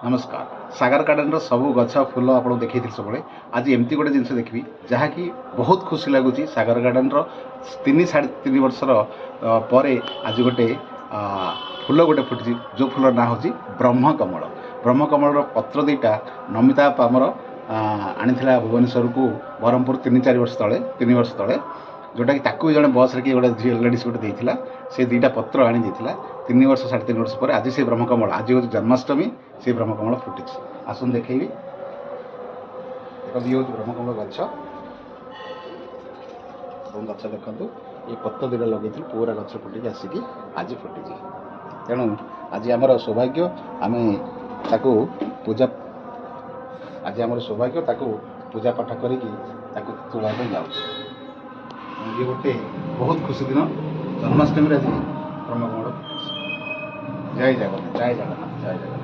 नमस्कार सागर गार्डन सबू गछ फूल आपको देखी सब आज एमती गोटे जिन देखी जहाँकि बहुत खुशी लगुच सागर गार्डन तीन साढ़े तीन वर्षर पर आज गोटे फूल गोटे फुटी जो फूल ना हूँ ब्रह्मकमल ब्रह्मकमल पत्र दुईटा नमिता आमर आनी भुवनेश्वर को ब्रह्मपुर तीन वर्ष तले जोटा कि जड़े बस रे गोटे झी लेडीज गोटे देता से दुईटा पत्र आनी तीन वर्ष साढ़े तीन वर्ष पर आज से ब्रह्मकमल आज हूँ जन्माष्टमी से ब्रह्मकमल फुटी आसन देखी ये हूँ ब्रह्मकमल गछ गछ देखु ये पत्र दुटा लगे पूरा गछ फुटी आसिक आज फुटी तेणु आज आमर सौभाग्य आम ताकू पूजा आज आम सौभाग्य ताकू पूजा पाठ करके तुलापी जाऊँ ये गोटे बहुत खुशी दिन जन्माष्टमी आज ब्रह्मकमल जय जगन्नाथ जय जगन्नाथ जय जगन्नाथ।